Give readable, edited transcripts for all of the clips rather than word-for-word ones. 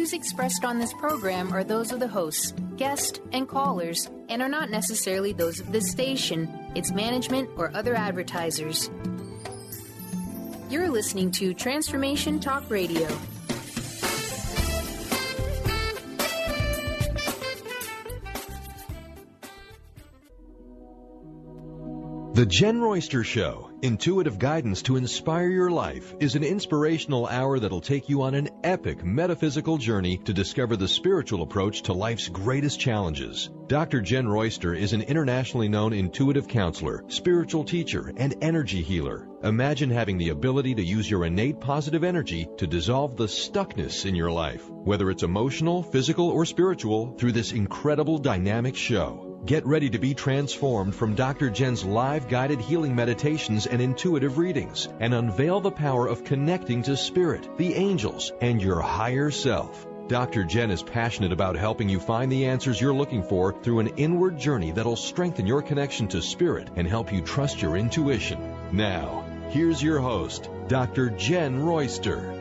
views expressed on this program are those of the hosts, guests, and callers, and are not necessarily those of this station, its management, or other advertisers. You're listening to Transformation Talk Radio. The Jenn Royster Show, intuitive guidance to inspire your life, is an inspirational hour that'll take you on an epic metaphysical journey to discover the spiritual approach to life's greatest challenges. Dr. Jenn Royster is an internationally known intuitive counselor, spiritual teacher, and energy healer. Imagine having the ability to use your innate positive energy to dissolve the stuckness in your life, whether it's emotional, physical, or spiritual, through this incredible dynamic show. Get ready to be transformed from Dr. Jenn's live guided healing meditations and intuitive readings, and unveil the power of connecting to spirit, the angels, and your higher self. Dr. Jenn is passionate about helping you find the answers you're looking for through an inward journey that'll strengthen your connection to spirit and help you trust your intuition. Now, here's your host, Dr. Jenn Royster.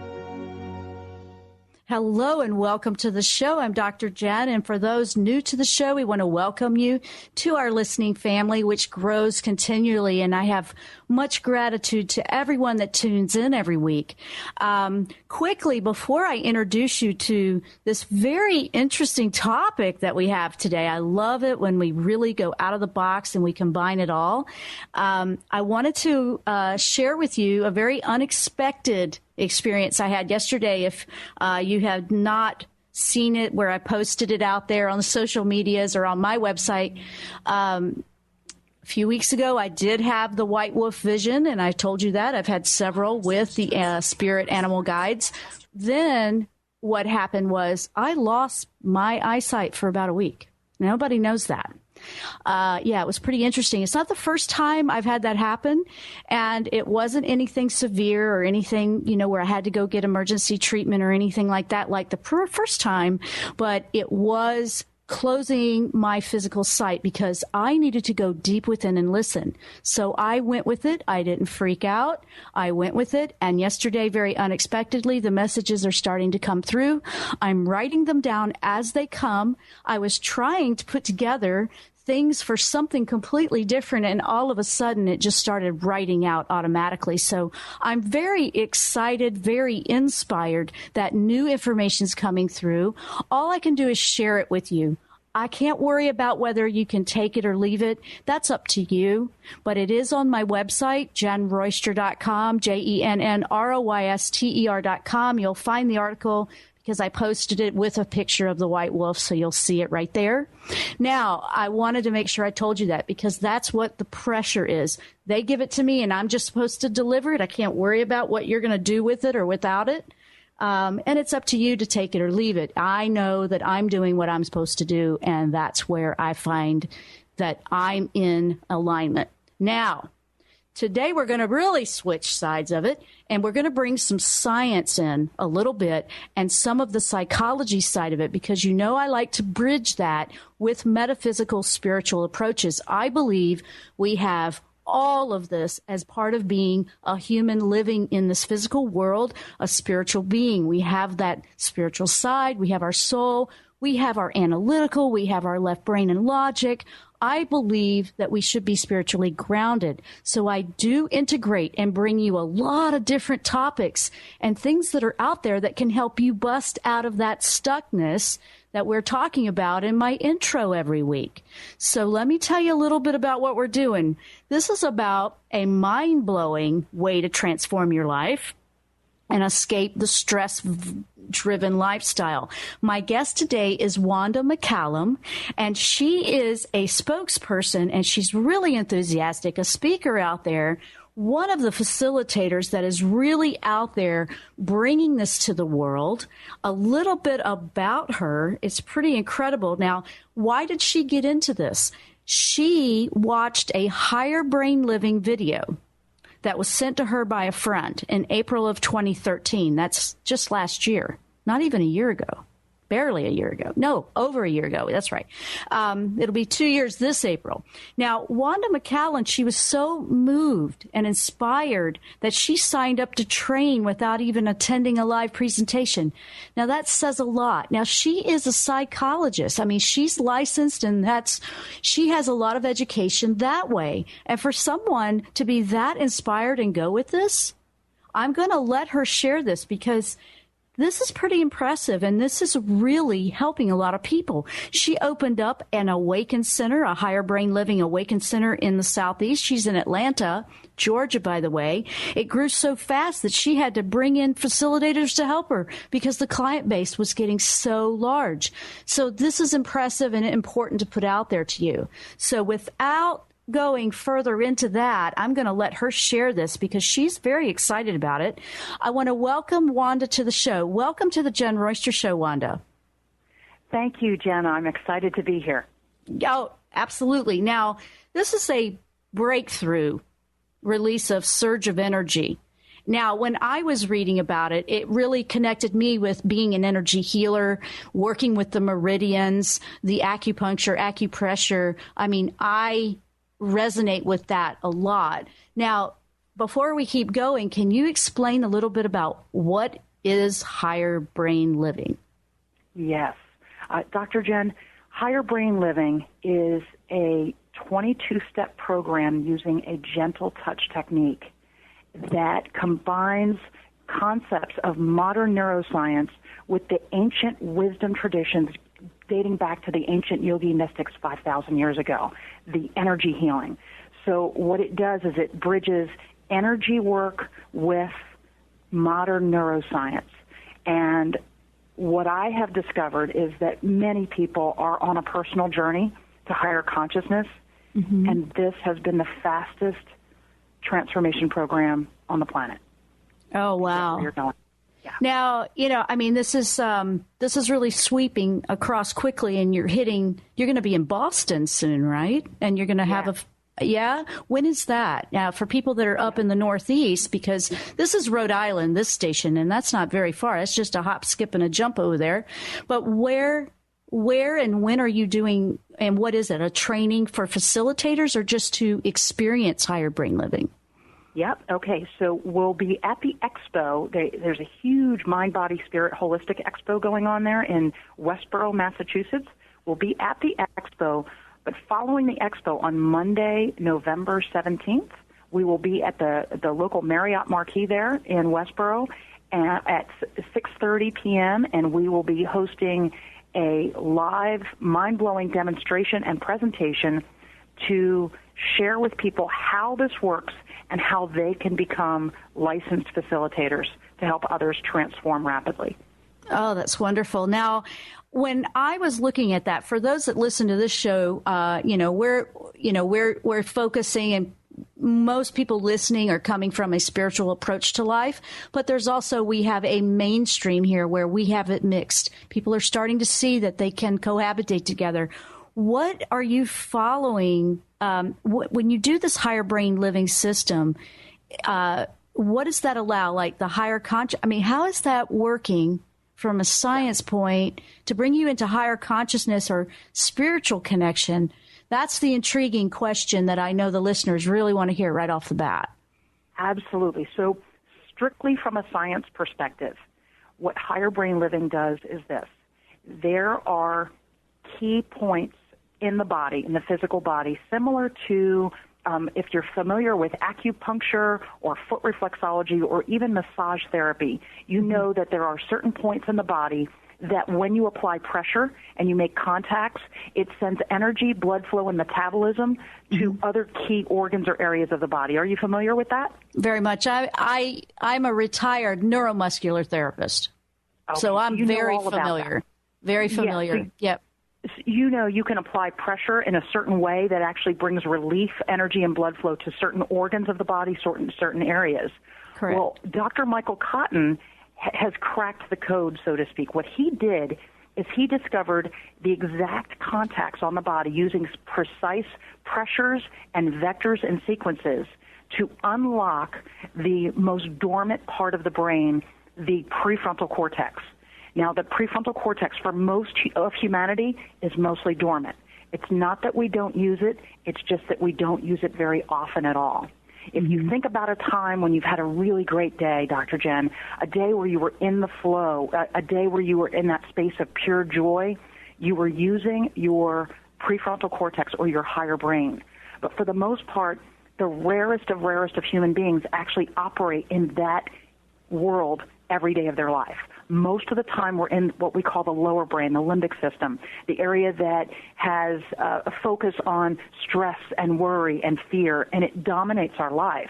Hello and welcome to the show. I'm Dr. Jenn, and for those new to the show, we want to welcome you to our listening family, which grows continually, and I have much gratitude to everyone that tunes in every week. Quickly, before I introduce you to this very interesting topic that we have today, I love it when we really go out of the box and we combine it all. I wanted to share with you a very unexpected experience I had yesterday. If you have not seen it, where I posted it out there on the social medias or on my website, a few weeks ago, I did have the white wolf vision, and I told you that. I've had several with the spirit animal guides. Then what happened was I lost my eyesight for about a week. Nobody knows that. It was pretty interesting. It's not the first time I've had that happen, and it wasn't anything severe or anything, where I had to go get emergency treatment or anything like that, like the first time, but it was closing my physical sight because I needed to go deep within and listen. So I went with it. I didn't freak out. I went with it. And yesterday, very unexpectedly, the messages are starting to come through. I'm writing them down as they come. I was trying to put together things for something completely different, and all of a sudden it just started writing out automatically. So I'm very excited, very inspired that new information's coming through. All I can do is share it with you. I can't worry about whether you can take it or leave it. That's up to you. But it is on my website, JennRoyster.com, JennRoyster.com. You'll find the article because I posted it with a picture of the white wolf, so you'll see it right there. Now, I wanted to make sure I told you that because that's what the pressure is. They give it to me, and I'm just supposed to deliver it. I can't worry about what you're going to do with it or without it. And it's up to you to take it or leave it. I know that I'm doing what I'm supposed to do, and that's where I find that I'm in alignment. Now, today we're going to really switch sides of it, and we're going to bring some science in a little bit and some of the psychology side of it, because I like to bridge that with metaphysical spiritual approaches. I believe we have all of this as part of being a human living in this physical world, a spiritual being. We have that spiritual side. We have our soul. We have our analytical. We have our left brain and logic. I believe that we should be spiritually grounded. So I do integrate and bring you a lot of different topics and things that are out there that can help you bust out of that stuckness that we're talking about in my intro every week. So let me tell you a little bit about what we're doing. This is about a mind-blowing way to transform your life and escape the stress-driven lifestyle. My guest today is Wanda McCallum, and she is a spokesperson, and she's really enthusiastic, a speaker out there, one of the facilitators that is really out there bringing this to the world. A little bit about her. It's pretty incredible. Now, why did she get into this? She watched a higher brain living video that was sent to her by a friend in April of 2013. That's just last year, not even a year ago. barely a year ago. No, over a year ago. That's right. It'll be 2 years this April. Now, Wanda McCallum, she was so moved and inspired that she signed up to train without even attending a live presentation. Now, that says a lot. Now, she is a psychologist. I mean, she's licensed, and she has a lot of education that way. And for someone to be that inspired and go with this, I'm going to let her share this because this is pretty impressive, and this is really helping a lot of people. She opened up an Awaken Center, a Higher Brain Living Awaken Center in the Southeast. She's in Atlanta, Georgia, by the way. It grew so fast that she had to bring in facilitators to help her because the client base was getting so large. So this is impressive and important to put out there to you. So without going further into that, I'm going to let her share this because she's very excited about it. I want to welcome Wanda to the show. Welcome to the Jenn Royster Show, Wanda. Thank you, Jenna. I'm excited to be here. Oh, absolutely. Now, this is a breakthrough release of surge of energy. Now, when I was reading about it, it really connected me with being an energy healer, working with the meridians, the acupuncture, acupressure. I mean, I resonate with that a lot. Now, before we keep going, can you explain a little bit about what is higher brain living? Yes. Dr. Jenn, higher brain living is a 22-step program using a gentle touch technique that combines concepts of modern neuroscience with the ancient wisdom traditions dating back to the ancient yogi mystics 5,000 years ago, the energy healing. So what it does is it bridges energy work with modern neuroscience. And what I have discovered is that many people are on a personal journey to higher consciousness, and this has been the fastest transformation program on the planet. Oh, wow. Yeah. Now, I mean, this is really sweeping across quickly, and you're going to be in Boston soon, right? And you're going to have when is that? Now, for people that are up in the Northeast, because this is Rhode Island, this station, and that's not very far. It's just a hop, skip, and a jump over there. But where and when are you doing, and what is it, a training for facilitators or just to experience higher brain living? Yep. Okay. So we'll be at the expo. There's a huge mind, body, spirit, holistic expo going on there in Westboro, Massachusetts. We'll be at the expo, but following the expo on Monday, November 17th, we will be at the local Marriott Marquis there in Westboro at 6:30 p.m., and we will be hosting a live, mind-blowing demonstration and presentation to share with people how this works and how they can become licensed facilitators to help others transform rapidly. Oh, that's wonderful. Now, when I was looking at that, for those that listen to this show, we're focusing, and most people listening are coming from a spiritual approach to life, but we have a mainstream here where we have it mixed. People are starting to see that they can cohabitate together. What are you following when you do this higher brain living system? What does that allow? Like the higher how is that working from a science point to bring you into higher consciousness or spiritual connection? That's the intriguing question that I know the listeners really want to hear right off the bat. Absolutely. So strictly from a science perspective, what higher brain living does is this. There are key points in the body, in the physical body, similar to if you're familiar with acupuncture or foot reflexology or even massage therapy, you know that there are certain points in the body that when you apply pressure and you make contacts, it sends energy, blood flow, and metabolism to other key organs or areas of the body. Are you familiar with that? Very much. I'm a retired neuromuscular therapist, so I'm very familiar. Very familiar. Yeah, so yep. You can apply pressure in a certain way that actually brings relief, energy, and blood flow to certain organs of the body, certain areas. Correct. Well, Dr. Michael Cotton has cracked the code, so to speak. What he did is he discovered the exact contacts on the body using precise pressures and vectors and sequences to unlock the most dormant part of the brain, the prefrontal cortex. Now, the prefrontal cortex for most of humanity is mostly dormant. It's not that we don't use it, it's just that we don't use it very often at all. If you think about a time when you've had a really great day, Dr. Jenn, a day where you were in the flow, a day where you were in that space of pure joy, you were using your prefrontal cortex or your higher brain. But for the most part, the rarest of human beings actually operate in that world every day of their life. Most of the time we're in what we call the lower brain, the limbic system, the area that has a focus on stress and worry and fear, and it dominates our life.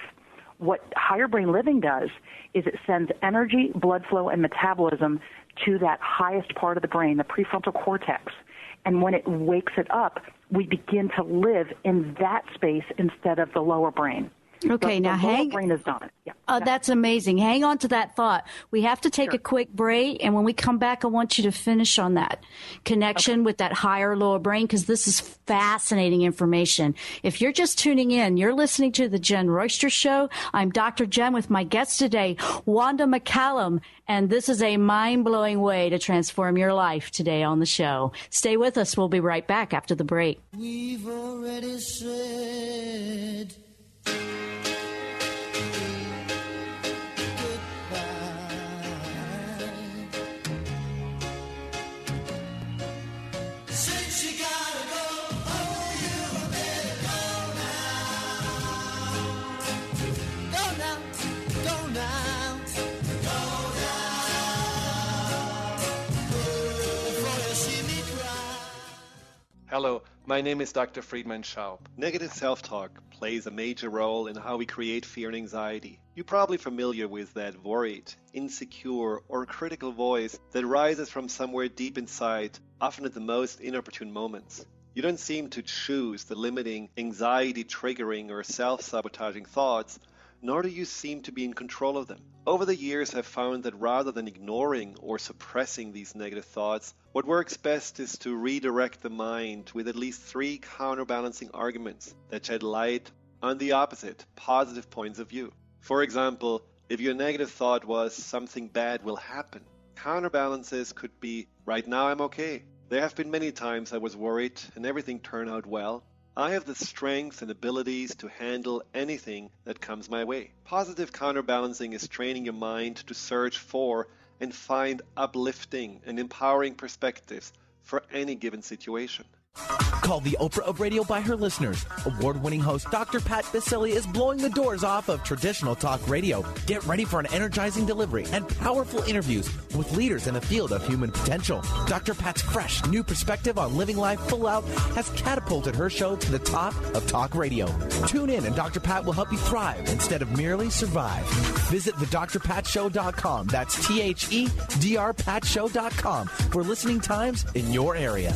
What higher brain living does is it sends energy, blood flow, and metabolism to that highest part of the brain, the prefrontal cortex. And when it wakes it up, we begin to live in that space instead of the lower brain. Okay, now the lower brain is dominant. Yeah. That's amazing. Hang on to that thought. We have to take a quick break, and when we come back, I want you to finish on that connection with that higher lower brain, because this is fascinating information. If you're just tuning in, you're listening to the Jenn Royster Show. I'm Dr. Jenn with my guest today, Wanda McCallum, and this is a mind-blowing way to transform your life today on the show. Stay with us. We'll be right back after the break. We've already said Hello, my name is Dr. Friedman Schaub. Negative self-talk plays a major role in how we create fear and anxiety. You're probably familiar with that worried, insecure, or critical voice that rises from somewhere deep inside, often at the most inopportune moments. You don't seem to choose the limiting, anxiety-triggering, or self-sabotaging thoughts, nor do you seem to be in control of them. Over the years, I've found that rather than ignoring or suppressing these negative thoughts, what works best is to redirect the mind with at least 3 counterbalancing arguments that shed light on the opposite, positive points of view. For example, if your negative thought was something bad will happen, counterbalances could be, right now I'm okay. There have been many times I was worried and everything turned out well. I have the strength and abilities to handle anything that comes my way. Positive counterbalancing is training your mind to search for and find uplifting and empowering perspectives for any given situation. Called the Oprah of radio by her listeners, award-winning host Dr. Pat Baccili is blowing the doors off of traditional talk radio. Get ready for an energizing delivery and powerful interviews with leaders in the field of human potential. Dr. Pat's fresh, new perspective on living life full out has catapulted her show to the top of talk radio. Tune in and Dr. Pat will help you thrive instead of merely survive. Visit thedrpatshow.com. That's THEDRPatshow.com for listening times in your area.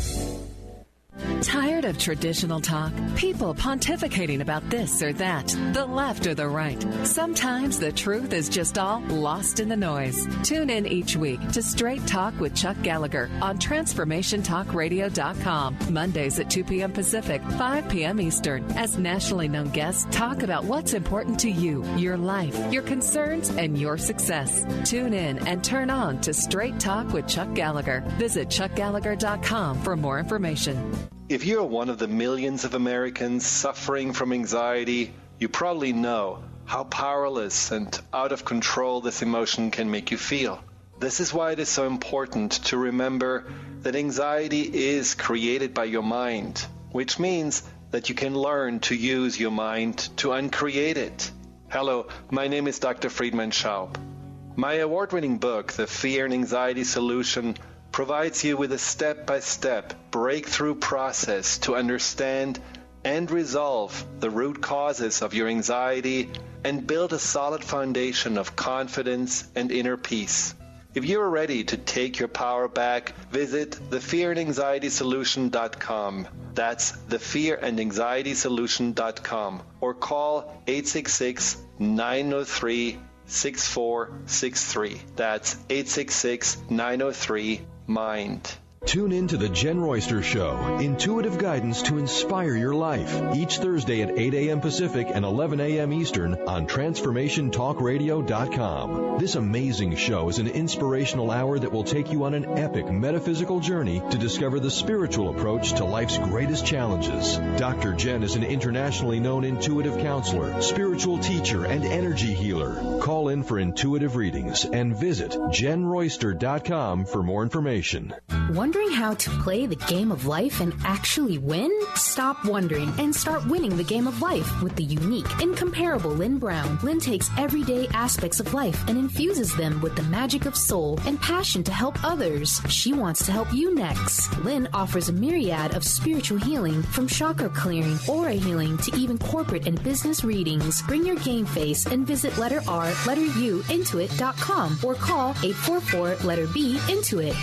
Tired of traditional talk? People pontificating about this or that, the left or the right. Sometimes the truth is just all lost in the noise. Tune in each week to Straight Talk with Chuck Gallagher on TransformationTalkRadio.com. Mondays at 2 p.m. Pacific, 5 p.m. Eastern, as nationally known guests talk about what's important to you, your life, your concerns, and your success. Tune in and turn on to Straight Talk with Chuck Gallagher. Visit ChuckGallagher.com for more information. If you're one of the millions of Americans suffering from anxiety, you probably know how powerless and out of control this emotion can make you feel. This is why it is so important to remember that anxiety is created by your mind, which means that you can learn to use your mind to uncreate it. Hello, my name is Dr. Friedman Schaub. My award-winning book, The Fear and Anxiety Solution, provides you with a step-by-step breakthrough process to understand and resolve the root causes of your anxiety and build a solid foundation of confidence and inner peace. If you are ready to take your power back, visit thefearandanxietysolution.com. That's thefearandanxietysolution.com or call 866-903-6463. That's 866-903-MIND. Tune in to The Jenn Royster Show, intuitive guidance to inspire your life, each Thursday at 8 a.m. Pacific and 11 a.m. Eastern on TransformationTalkRadio.com. This amazing show is an inspirational hour that will take you on an epic metaphysical journey to discover the spiritual approach to life's greatest challenges. Dr. Jenn is an internationally known intuitive counselor, spiritual teacher, and energy healer. Call in for intuitive readings and visit JennRoyster.com for more information. Wondering how to play the game of life and actually win? Stop wondering and start winning the game of life with the unique, incomparable Lynn Brown. Lynn takes everyday aspects of life and infuses them with the magic of soul and passion to help others. She wants to help you next. Lynn offers a myriad of spiritual healing, from chakra clearing, aura healing, to even corporate and business readings. Bring your game face and visit letter R, letter U, intuit.com or call 844 letter B, Intuit.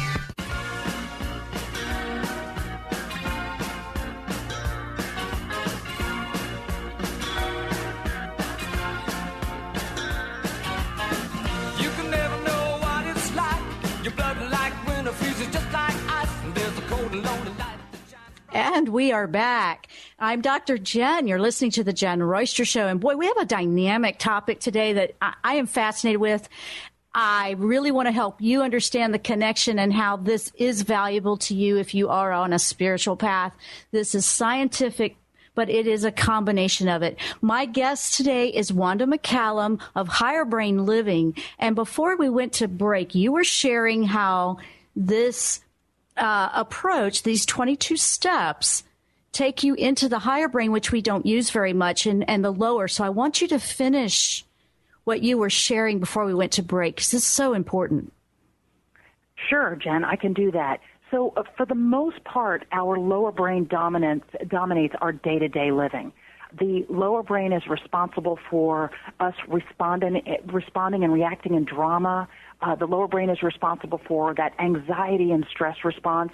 And we are back. I'm Dr. Jenn. You're listening to the Jenn Royster Show. And boy, we have a dynamic topic today that I am fascinated with. I really want to help you understand the connection and how this is valuable to you if you are on a spiritual path. This is scientific, but it is a combination of it. My guest today is Wanda McCallum of Higher Brain Living. And before we went to break, you were sharing how this approach, these 22 steps, take you into the higher brain, which we don't use very much, and the lower. So I want you to finish what you were sharing before we went to break, because this is so important. Sure, Jen, I can do that. So for the most part, our lower brain dominates our day-to-day living. The lower brain is responsible for us responding and reacting in drama. The lower brain is responsible for that anxiety and stress response.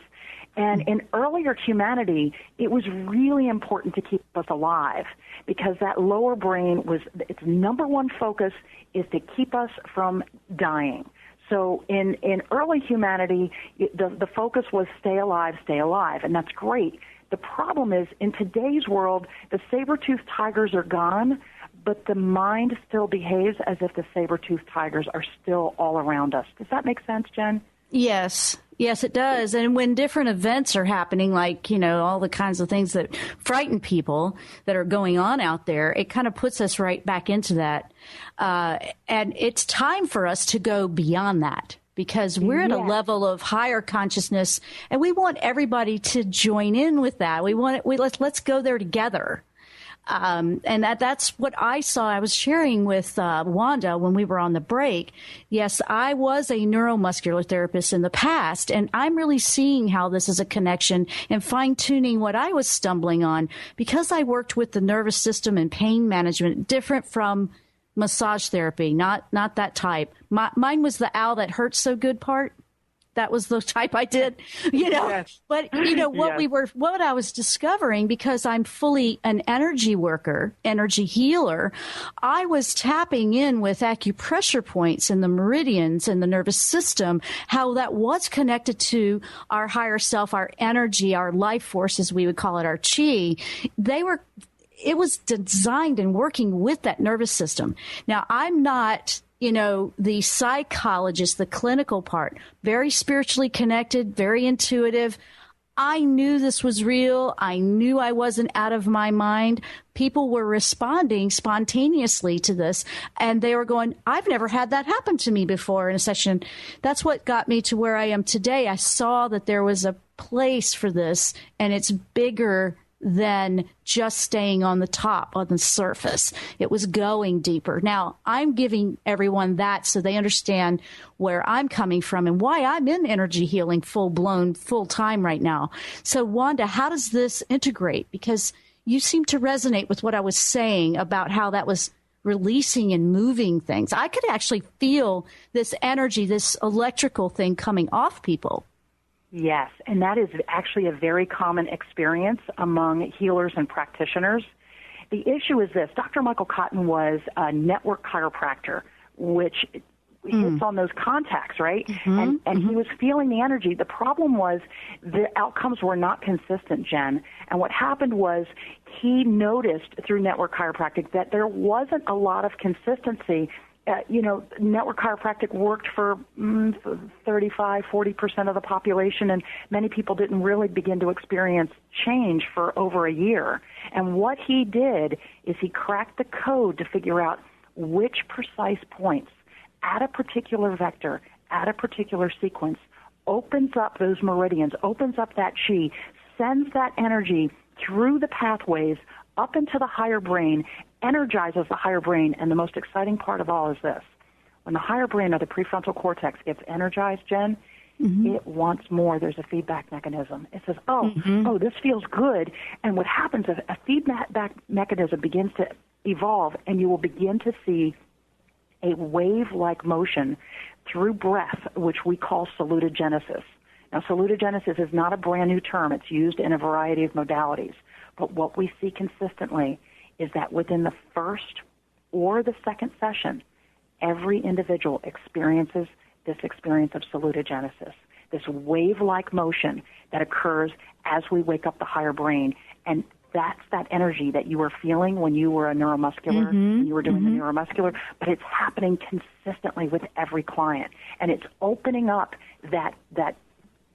And in earlier humanity, it was really important to keep us alive, because that lower brain its number one focus is to keep us from dying. So in early humanity, the focus was stay alive, and that's great. The problem is, in today's world, the saber-toothed tigers are gone, but the mind still behaves as if the saber-toothed tigers are still all around us. Does that make sense, Jen? Yes. Yes, it does. And when different events are happening, like, all the kinds of things that frighten people that are going on out there, it kind of puts us right back into that. And it's time for us to go beyond that, because we're at a level of higher consciousness, and we want everybody to join in with that. Let's go there together. And that's what I saw. I was sharing with Wanda when we were on the break. Yes, I was a neuromuscular therapist in the past, and I'm really seeing how this is a connection and fine-tuning what I was stumbling on, because I worked with the nervous system and pain management, different from massage therapy, not that type. Mine was the ow that hurts so good part. That was the type I did, Yes. But what I was discovering, because I'm fully an energy worker, energy healer, I was tapping in with acupressure points in the meridians and the nervous system, how that was connected to our higher self, our energy, our life force, as we would call it, our chi. It was designed and working with that nervous system. Now, I'm not the psychologist, the clinical part, very spiritually connected, very intuitive. I knew this was real. I knew I wasn't out of my mind. People were responding spontaneously to this, and they were going, I've never had that happen to me before in a session. That's what got me to where I am today. I saw that there was a place for this, and it's bigger than just staying on the top, on the surface. It was going deeper. Now, I'm giving everyone that so they understand where I'm coming from and why I'm in energy healing full-blown, full-time right now. So, Wanda, how does this integrate? Because you seem to resonate with what I was saying about how that was releasing and moving things. I could actually feel this energy, this electrical thing coming off people. Yes, and that is actually a very common experience among healers and practitioners. The issue is this. Dr. Michael Cotton was a network chiropractor, which hits on those contacts, right? And he was feeling the energy. The problem was the outcomes were not consistent, Jen. And what happened was he noticed through network chiropractic that there wasn't a lot of consistency. Network chiropractic worked for 35, 40% of the population, and many people didn't really begin to experience change for over a year. And what he did is he cracked the code to figure out which precise points at a particular vector, at a particular sequence, opens up those meridians, opens up that chi, sends that energy through the pathways up into the higher brain, energizes the higher brain. And the most exciting part of all is this. When the higher brain or the prefrontal cortex gets energized, Jen, it wants more. There's a feedback mechanism. It says, this feels good. And what happens is a feedback mechanism begins to evolve, and you will begin to see a wave-like motion through breath, which we call salutogenesis. Now, salutogenesis is not a brand new term. It's used in a variety of modalities. But what we see consistently is that within the first or the second session, every individual experiences this experience of salutogenesis, this wave-like motion that occurs as we wake up the higher brain. And that's that energy that you were feeling when you were a neuromuscular, when you were doing the neuromuscular, but it's happening consistently with every client. And it's opening up that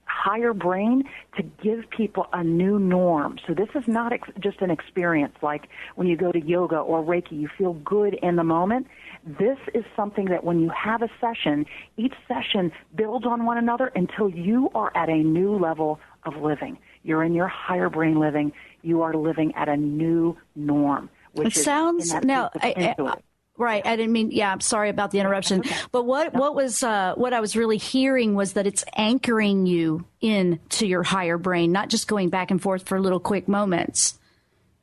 higher brain to give people a new norm. So this is not just an experience like when you go to yoga or Reiki, you feel good in the moment. This is something that when you have a session, each session builds on one another until you are at a new level of living. You're in your higher brain living. You are living at a new norm. Which it sounds now. Right. I didn't mean. Yeah. I'm sorry about the interruption. Okay. But what I was really hearing was that it's anchoring you into your higher brain, not just going back and forth for little quick moments.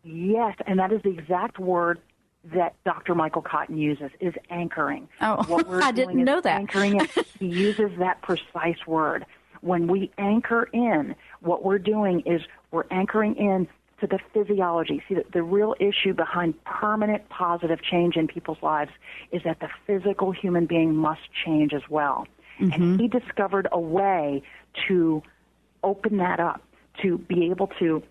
Yes, and that is the exact word that Dr. Michael Cotton uses, is anchoring. Oh, what we're I didn't know that. Anchoring it. He uses that precise word. When we anchor in, what we're doing is we're anchoring in to the physiology. See, the real issue behind permanent positive change in people's lives is that the physical human being must change as well. And he discovered a way to open that up, to be able to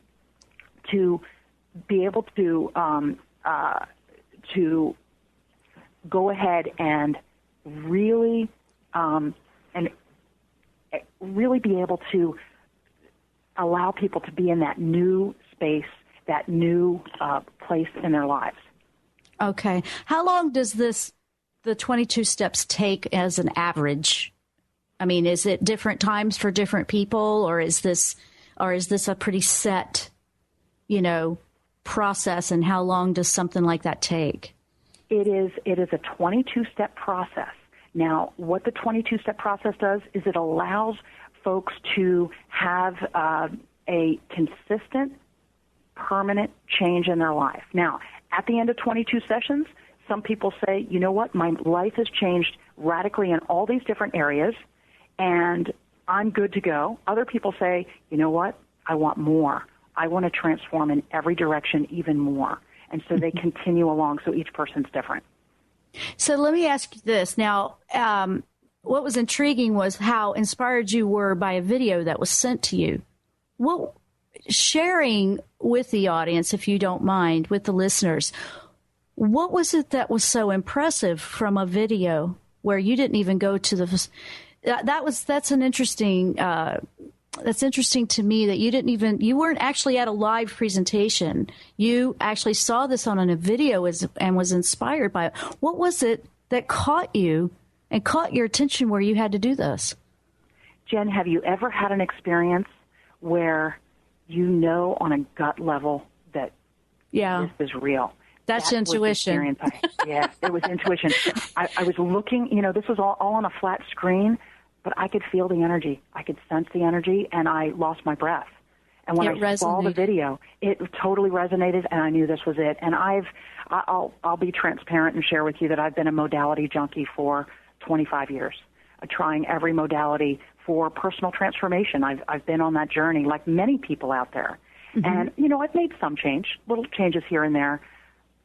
go ahead and really be able to allow people to be in that new space, that new place in their lives. Okay. How long does the 22 steps take as an average? I mean, is it different times for different people, or is this a pretty set, process, and how long does something like that take? It is a 22-step process. Now, what the 22-step process does is it allows folks to have a consistent, permanent change in their life. Now, at the end of 22 sessions, some people say, you know what, my life has changed radically in all these different areas, and I'm good to go. Other people say, you know what, I want more. I want to transform in every direction even more. And so they continue along, so each person's different. So let me ask you this. Now, what was intriguing was how inspired you were by a video that was sent to you. Well, sharing with the audience, if you don't mind, with the listeners, what was it that was so impressive from a video where you didn't even go to the... That's interesting to me that you weren't actually at a live presentation. You actually saw this on a video and was inspired by it. What was it that caught you and caught your attention where you had to do this? Jen, have you ever had an experience where on a gut level that this is real? That's intuition. Yeah, it was intuition. I was looking, this was all on a flat screen, but I could feel the energy. I could sense the energy, and I lost my breath. And when I saw the video, it totally resonated, and I knew this was it. And I'll be transparent and share with you that I've been a modality junkie for 25 years, trying every modality for personal transformation. I've been on that journey like many people out there. And, I've made some little changes here and there,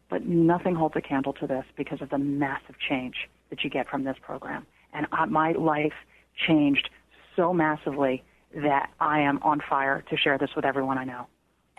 but nothing holds a candle to this because of the massive change that you get from this program. and my life changed so massively that I am on fire to share this with everyone I know.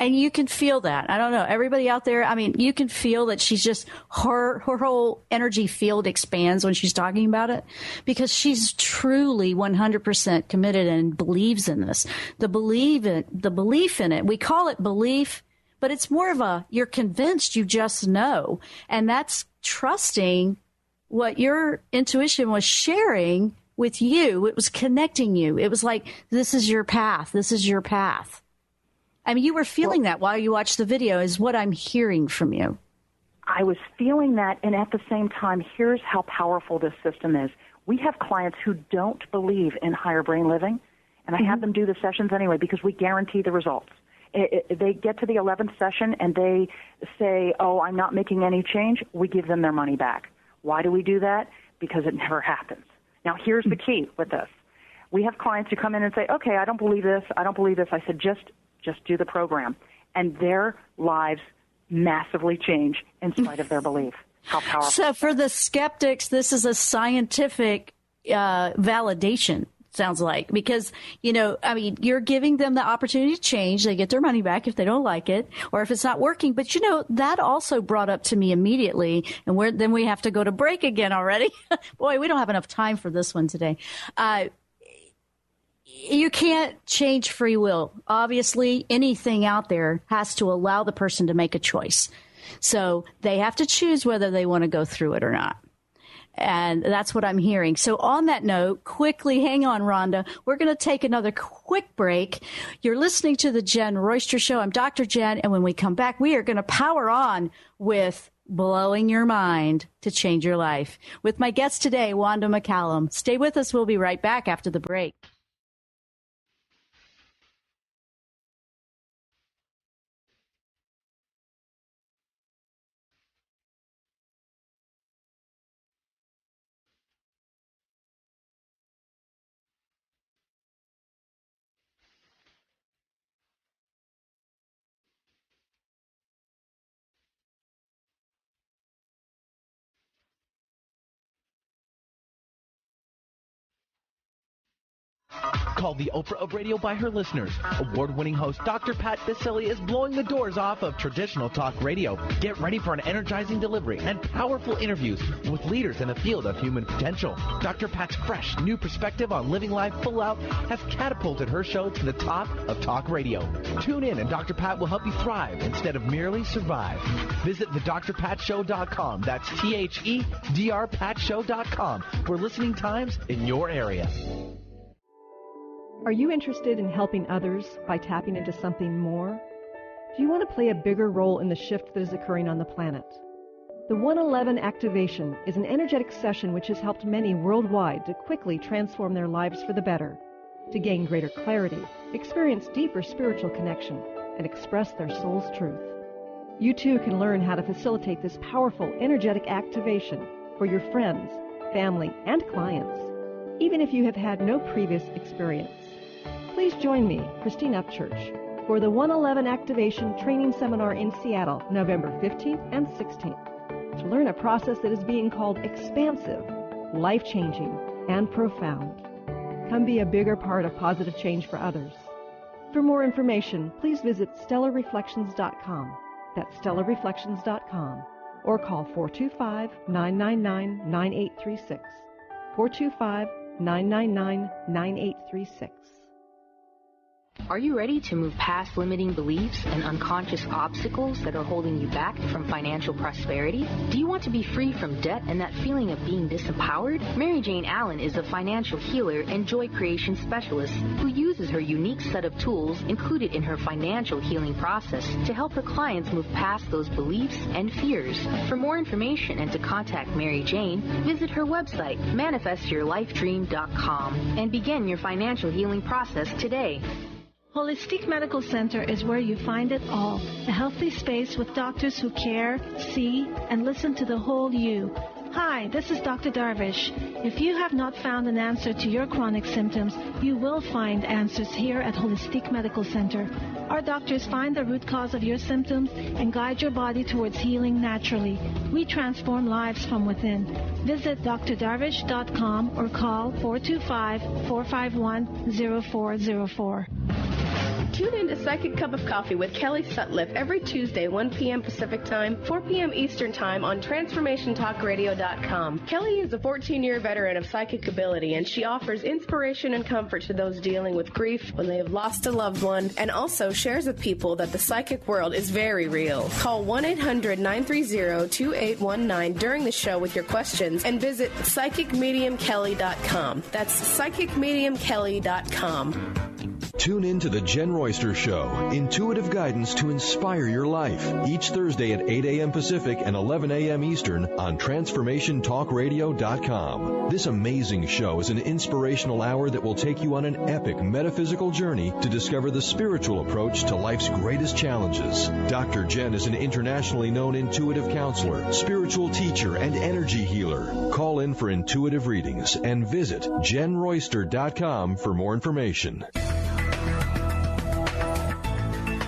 And you can feel that. I don't know. Everybody out there, I mean, you can feel that she's just, her whole energy field expands when she's talking about it, because she's truly 100% committed and believes in this. The belief in it, we call it belief, but it's more of a, you're convinced, you just know. And that's trusting what your intuition was sharing with you. It was connecting you. It was like, this is your path. This is your path. I mean, you were feeling that while you watched the video is what I'm hearing from you. I was feeling that, and at the same time, here's how powerful this system is. We have clients who don't believe in higher brain living, and I have them do the sessions anyway because we guarantee the results. They get to the 11th session and they say, oh, I'm not making any change. We give them their money back. Why do we do that? Because it never happens. Now, here's the key with this. We have clients who come in and say, okay, I don't believe this. I don't believe this. I said, just do the program. And their lives massively change in spite of their belief. How powerful. So for the skeptics, this is a scientific validation, sounds like, because, you know, I mean, you're giving them the opportunity to change. They get their money back if they don't like it or if it's not working. But, you know, that also brought up to me immediately. And then we have to go to break again already. Boy, we don't have enough time for this one today. You can't change free will. Obviously, anything out there has to allow the person to make a choice. So they have to choose whether they want to go through it or not. And that's what I'm hearing. So on that note, quickly, hang on, Rhonda. We're going to take another quick break. You're listening to the Jenn Royster Show. I'm Dr. Jenn. And when we come back, we are going to power on with blowing your mind to change your life with my guest today, Wanda McCallum. Stay with us. We'll be right back after the break. Called the Oprah of radio by her listeners, award-winning host Dr. Pat Baccili is blowing the doors off of traditional talk radio. Get ready for an energizing delivery and powerful interviews with leaders in the field of human potential. Dr. Pat's fresh, new perspective on living life full out has catapulted her show to the top of talk radio. Tune in and Dr. Pat will help you thrive instead of merely survive. Visit thedrpatshow.com. That's THEDRPatshow.com for listening times in your area. Are you interested in helping others by tapping into something more? Do you want to play a bigger role in the shift that is occurring on the planet? The 111 activation is an energetic session which has helped many worldwide to quickly transform their lives for the better, to gain greater clarity, experience deeper spiritual connection, and express their soul's truth. You too can learn how to facilitate this powerful energetic activation for your friends, family, and clients, even if you have had no previous experience. Please join me, Christine Upchurch, for the 111 Activation Training Seminar in Seattle, November 15th and 16th, to learn a process that is being called expansive, life-changing, and profound. Come be a bigger part of positive change for others. For more information, please visit stellarreflections.com. That's stellarreflections.com, or call 425-999-9836. 425-999-9836. Are you ready to move past limiting beliefs and unconscious obstacles that are holding you back from financial prosperity? Do you want to be free from debt and that feeling of being disempowered? Mary Jane Allen is a financial healer and joy creation specialist who uses her unique set of tools included in her financial healing process to help her clients move past those beliefs and fears. For more information and to contact Mary Jane, visit her website, manifestyourlifedream.com, and begin your financial healing process today. Holistic Medical Center is where you find it all. A healthy space with doctors who care, see, and listen to the whole you. Hi, this is Dr. Darvish. If you have not found an answer to your chronic symptoms, you will find answers here at Holistic Medical Center. Our doctors find the root cause of your symptoms and guide your body towards healing naturally. We transform lives from within. Visit drdarvish.com or call 425-451-0404. Tune in to Psychic Cup of Coffee with Kelly Sutliff every Tuesday, 1 p.m. Pacific Time, 4 p.m. Eastern Time on TransformationTalkRadio.com. Kelly is a 14-year veteran of psychic ability, and she offers inspiration and comfort to those dealing with grief when they have lost a loved one, and also shares with people that the psychic world is very real. Call 1-800-930-2819 during the show with your questions, and visit PsychicMediumKelly.com. That's PsychicMediumKelly.com. Tune in to The Jenn Royster Show, intuitive guidance to inspire your life, each Thursday at 8 a.m. Pacific and 11 a.m. Eastern on TransformationTalkRadio.com. This amazing show is an inspirational hour that will take you on an epic metaphysical journey to discover the spiritual approach to life's greatest challenges. Dr. Jenn is an internationally known intuitive counselor, spiritual teacher, and energy healer. Call in for intuitive readings and visit JennRoyster.com for more information.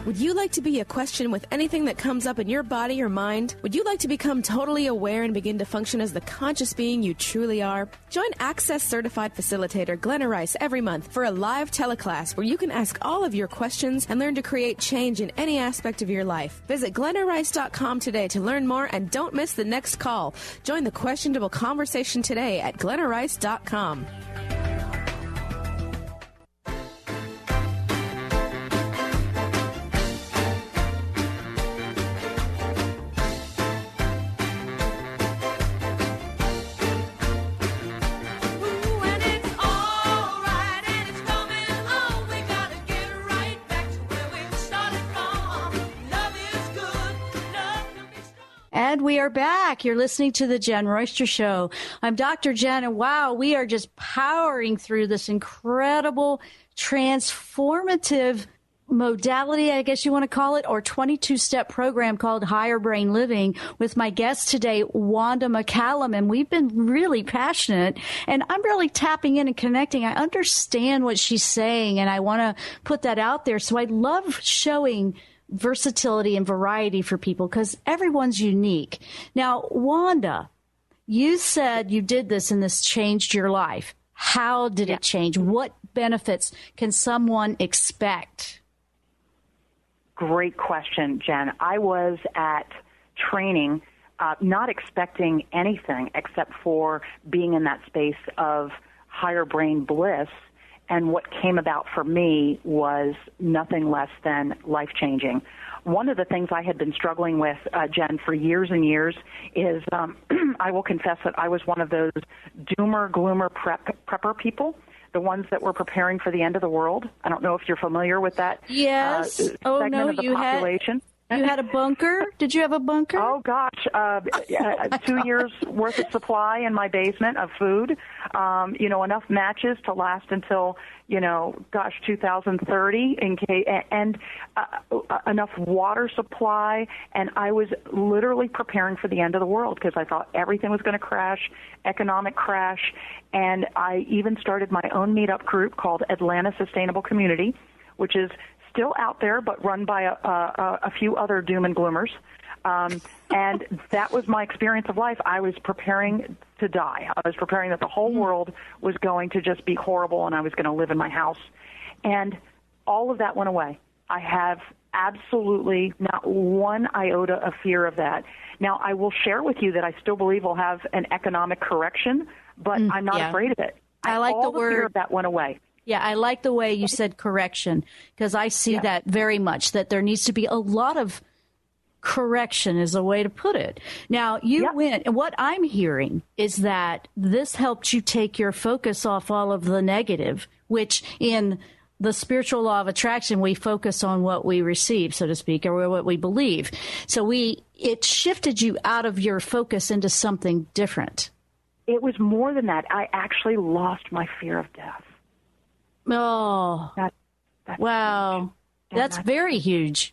Would you like to be a question with anything that comes up in your body or mind? Would you like to become totally aware and begin to function as the conscious being you truly are? Join Access Certified Facilitator Glenna Rice every month for a live teleclass where you can ask all of your questions and learn to create change in any aspect of your life. Visit GlennaRice.com today to learn more and don't miss the next call. Join the questionable conversation today at GlennaRice.com. And we are back. You're listening to the Jenn Royster Show. I'm Dr. Jenn, and wow, we are just powering through this incredible transformative modality, I guess you want to call it, or 22-step program called Higher Brain Living with my guest today, Wanda McCallum. And we've been really passionate, and I'm really tapping in and connecting. I understand what she's saying, and I want to put that out there. So I love showing versatility and variety for people because everyone's unique. Now, Wanda, you said you did this and this changed your life. How did it change? What benefits can someone expect? Great question, Jen. I was at training not expecting anything except for being in that space of higher brain bliss. And what came about for me was nothing less than life-changing. One of the things I had been struggling with, Jen, for years and years is I will confess that I was one of those doomer, gloomer prepper people, the ones that were preparing for the end of the world. I don't know if you're familiar with that segment of the population. You had a bunker? Did you have a bunker? Oh, gosh. 2 years worth of supply in my basement of food, enough matches to last until, 2030 and enough water supply. And I was literally preparing for the end of the world because I thought everything was going to crash, economic crash. And I even started my own meetup group called Atlanta Sustainable Community, which is still out there, but run by a few other doom and gloomers. And that was my experience of life. I was preparing to die. I was preparing that the whole world was going to just be horrible and I was going to live in my house. And all of that went away. I have absolutely not one iota of fear of that. Now, I will share with you that I still believe we'll have an economic correction, but I'm not afraid of it. I like all the word. Fear of that went away. Yeah, I like the way you said correction because I see that very much, that there needs to be a lot of correction is a way to put it. Now, you went, and what I'm hearing is that this helped you take your focus off all of the negative, which in the spiritual law of attraction, we focus on what we receive, so to speak, or what we believe. So it shifted you out of your focus into something different. It was more than that. I actually lost my fear of death. Oh, wow. That's very huge.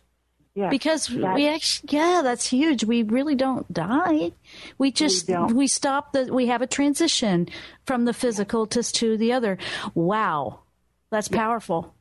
Yeah, because that's huge. We really don't die. We have a transition from the physical to the other. Wow. That's powerful.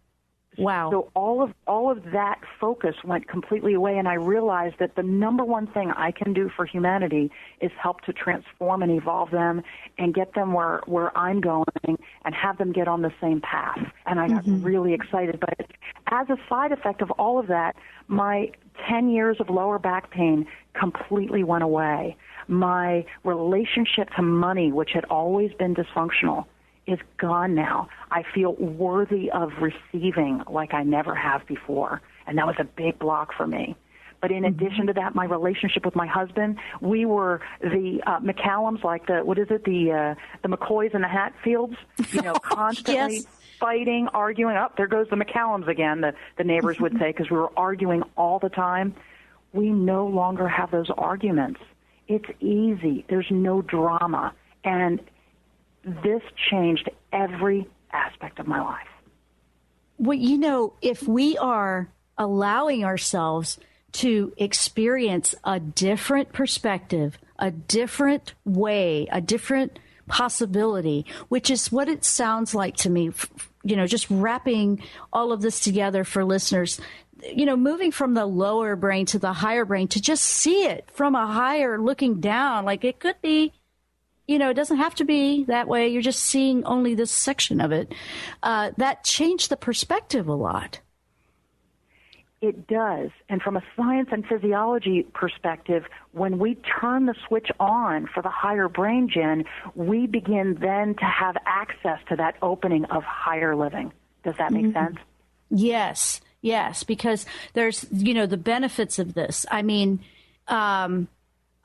Wow. So all of that focus went completely away, and I realized that the number one thing I can do for humanity is help to transform and evolve them and get them where I'm going and have them get on the same path. And I got really excited. But as a side effect of all of that, my 10 years of lower back pain completely went away. My relationship to money, which had always been dysfunctional, is gone now. I feel worthy of receiving like I never have before, and that was a big block for me. But in addition to that, my relationship with my husband, we were the McCallums, like the McCoys in the Hatfields, constantly fighting, arguing. Oh, there goes the McCallums again, the neighbors would say, because we were arguing all the time. We no longer have those arguments. It's easy. There's no drama. And this changed every aspect of my life. Well, if we are allowing ourselves to experience a different perspective, a different way, a different possibility, which is what it sounds like to me, just wrapping all of this together for listeners, moving from the lower brain to the higher brain, to just see it from a higher looking down, like it could be, it doesn't have to be that way. You're just seeing only this section of it. That changed the perspective a lot. It does. And from a science and physiology perspective, when we turn the switch on for the higher brain, Jen, we begin then to have access to that opening of higher living. Does that make sense? Yes, because there's, the benefits of this. I mean,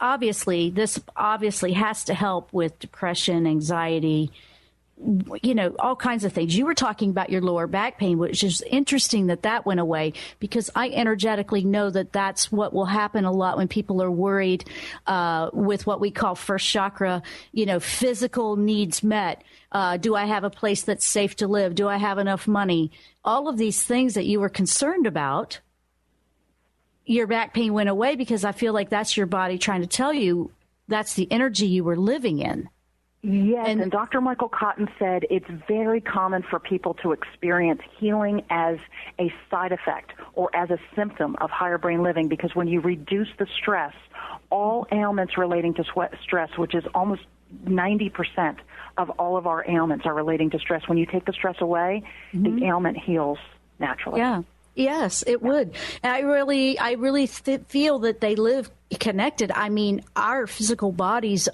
obviously, this has to help with depression, anxiety, all kinds of things. You were talking about your lower back pain, which is interesting that went away, because I energetically know that that's what will happen a lot when people are worried with what we call first chakra, physical needs met. Do I have a place that's safe to live? Do I have enough money? All of these things that you were concerned about, your back pain went away, because I feel like that's your body trying to tell you that's the energy you were living in. Yes, and Dr. Michael Cotton said it's very common for people to experience healing as a side effect or as a symptom of higher brain living, because when you reduce the stress, all ailments relating to stress, which is almost 90% of all of our ailments are relating to stress. When you take the stress away, the ailment heals naturally. Yeah. Yes, it would. And I really feel that they live connected. I mean, our physical bodies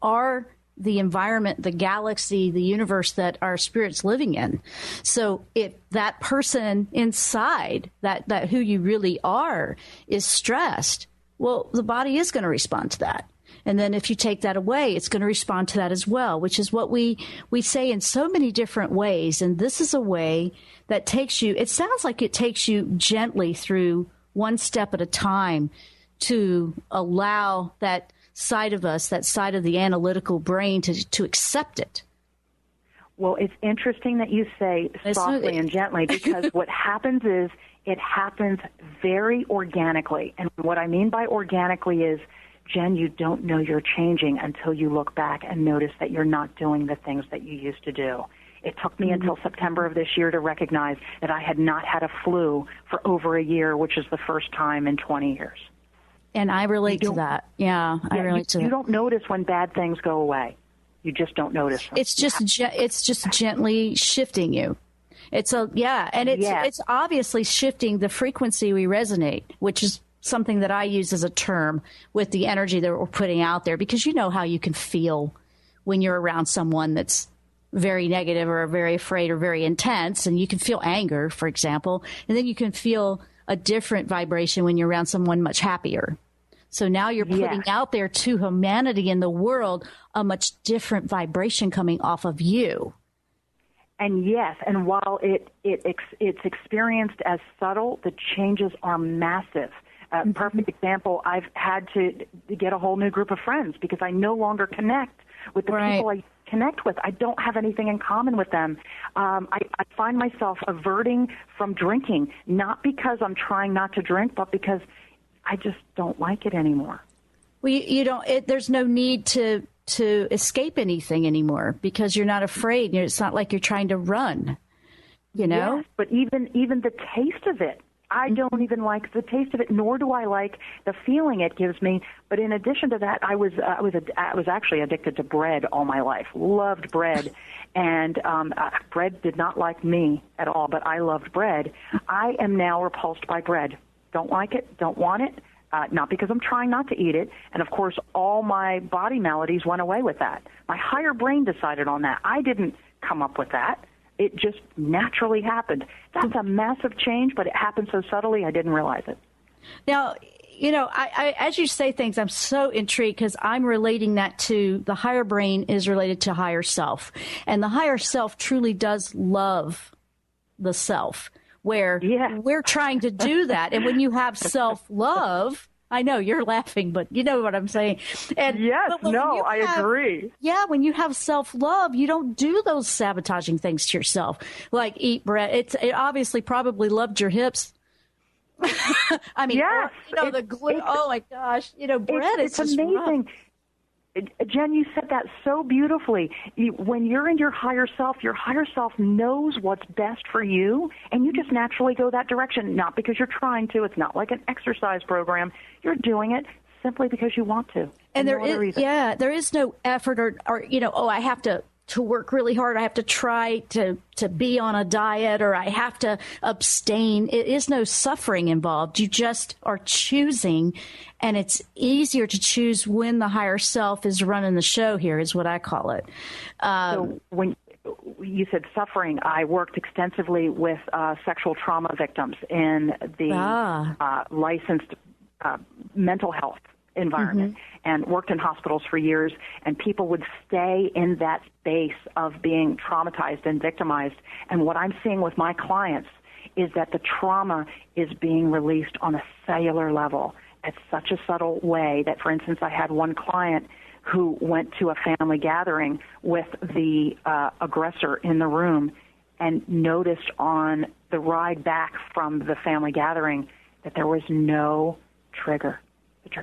are the environment, the galaxy, the universe that our spirit's living in. So if that person inside, that who you really are, is stressed, well, the body is going to respond to that. And then if you take that away, it's going to respond to that as well, which is what we say in so many different ways. And this is a way that takes you, it sounds like it takes you gently through one step at a time to allow that side of us, that side of the analytical brain, to accept it. Well, it's interesting that you say softly and gently, because what happens is it happens very organically. And what I mean by organically is, Jen, you don't know you're changing until you look back and notice that you're not doing the things that you used to do. It took me until September of this year to recognize that I had not had a flu for over a year, which is the first time in 20 years. And I relate to that. Yeah, I relate to that. You don't notice when bad things go away. You just don't notice them. It's just gently shifting you. It's obviously shifting the frequency we resonate, which is something that I use as a term with the energy that we're putting out there, because you know how you can feel when you're around someone that's very negative or very afraid or very intense, and you can feel anger, for example, and then you can feel a different vibration when you're around someone much happier. So now you're putting out there to humanity in the world a much different vibration coming off of you. And yes, and while it's experienced as subtle, the changes are massive. Perfect example, I've had to get a whole new group of friends because I no longer connect with the people I connect with. I don't have anything in common with them. I find myself averting from drinking, not because I'm trying not to drink, but because I just don't like it anymore. Well, you don't. There's no need to escape anything anymore because you're not afraid. It's not like you're trying to run. you know? Yes, but even the taste of it, I don't even like the taste of it, nor do I like the feeling it gives me. But in addition to that, I was actually addicted to bread all my life. Loved bread, and bread did not like me at all. But I loved bread. I am now repulsed by bread. Don't like it. Don't want it. Not because I'm trying not to eat it. And of course, all my body maladies went away with that. My higher brain decided on that. I didn't come up with that. It just naturally happened. That's a massive change, but it happened so subtly I didn't realize it. Now, you know, I as you say things, I'm so intrigued because I'm relating that to the higher brain is related to higher self. And the higher self truly does love the self, where we're trying to do that. And when you have self-love, I know you're laughing, but you know what I'm saying. And I agree. Yeah, when you have self-love, you don't do those sabotaging things to yourself, like eat bread. It obviously probably loved your hips. I mean, yes, the glue. Oh my gosh, bread is just amazing. Rough. Jen, you said that so beautifully. When you're in your higher self knows what's best for you, and you just naturally go that direction, not because you're trying to. It's not like an exercise program. You're doing it simply because you want to. And there is no effort or I have to work really hard. I have to try to be on a diet, or I have to abstain. It is no suffering involved. You just are choosing, and it's easier to choose when the higher self is running the show here, is what I call it. So when you said suffering, I worked extensively with sexual trauma victims in the licensed mental health environment, and worked in hospitals for years, and people would stay in that space of being traumatized and victimized. And what I'm seeing with my clients is that the trauma is being released on a cellular level at such a subtle way that, for instance, I had one client who went to a family gathering with the aggressor in the room and noticed on the ride back from the family gathering that there was no trigger.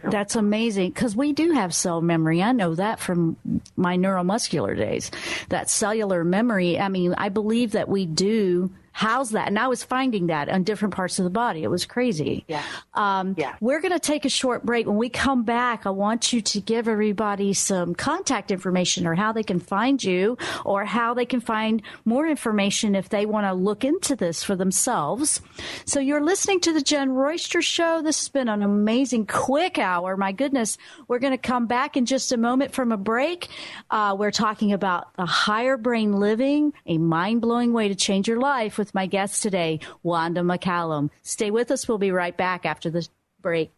That's amazing, because we do have cell memory. I know that from my neuromuscular days. That cellular memory, I mean, I believe that we do house that. And I was finding that on different parts of the body. It was crazy. We're going to take a short break. When we come back, I want you to give everybody some contact information, or how they can find you, or how they can find more information if they want to look into this for themselves. So you're listening to the Jenn Royster Show. This has been an amazing quick hour. My goodness. We're going to come back in just a moment from a break. We're talking about the higher brain living, a mind-blowing way to change your life, with my guest today, Wanda McCallum. Stay with us. We'll be right back after the break.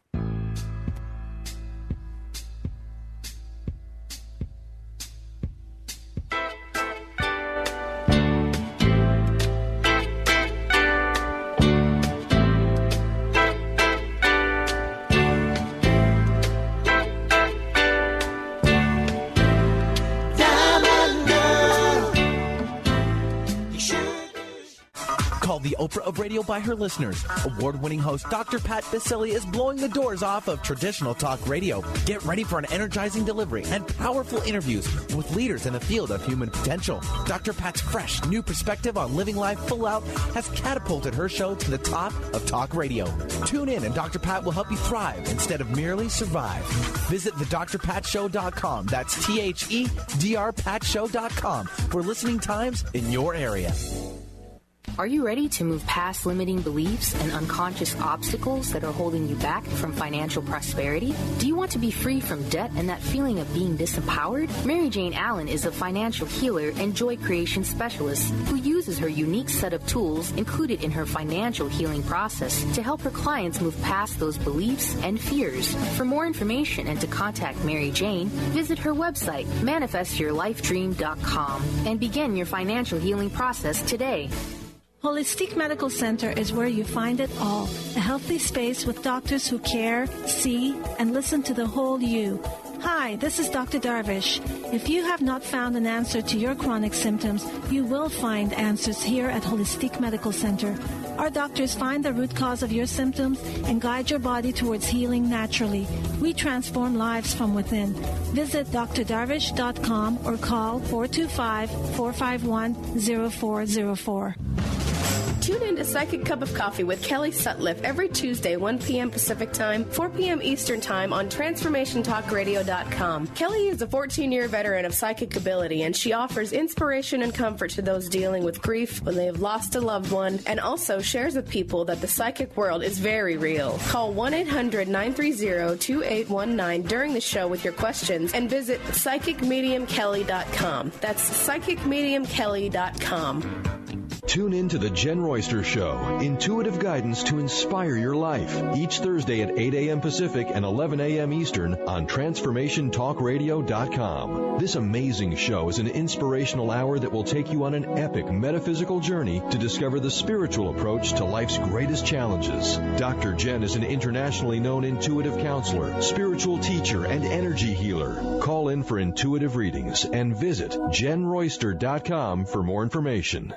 Called the Oprah of radio by her listeners, award-winning host Dr. Pat Baccili is blowing the doors off of traditional talk radio. Get ready for an energizing delivery and powerful interviews with leaders in the field of human potential. Dr. Pat's fresh, new perspective on living life full out has catapulted her show to the top of talk radio. Tune in, and Dr. Pat will help you thrive instead of merely survive. Visit thedrpatshow.com. That's THEDRPatShow.com for listening times in your area. Are you ready to move past limiting beliefs and unconscious obstacles that are holding you back from financial prosperity? Do you want to be free from debt and that feeling of being disempowered? Mary Jane Allen is a financial healer and joy creation specialist who uses her unique set of tools included in her financial healing process to help her clients move past those beliefs and fears. For more information and to contact Mary Jane, visit her website, manifestyourlifedream.com, and begin your financial healing process today. Holistic Medical Center is where you find it all. A healthy space with doctors who care, see, and listen to the whole you. Hi, this is Dr. Darvish. If you have not found an answer to your chronic symptoms, you will find answers here at Holistic Medical Center. Our doctors find the root cause of your symptoms and guide your body towards healing naturally. We transform lives from within. Visit drdarvish.com or call 425-451-0404. Tune in to Psychic Cup of Coffee with Kelly Sutliff every Tuesday, 1 p.m. Pacific Time, 4 p.m. Eastern Time on TransformationTalkRadio.com. Kelly is a 14-year veteran of psychic ability, and she offers inspiration and comfort to those dealing with grief when they have lost a loved one, and also shares with people that the psychic world is very real. Call 1-800-930-2819 during the show with your questions and visit PsychicMediumKelly.com. That's PsychicMediumKelly.com. Tune in to The Jenn Royster Show, intuitive guidance to inspire your life, each Thursday at 8 a.m. Pacific and 11 a.m. Eastern on TransformationTalkRadio.com. This amazing show is an inspirational hour that will take you on an epic metaphysical journey to discover the spiritual approach to life's greatest challenges. Dr. Jenn is an internationally known intuitive counselor, spiritual teacher, and energy healer. Call in for intuitive readings and visit JennRoyster.com for more information.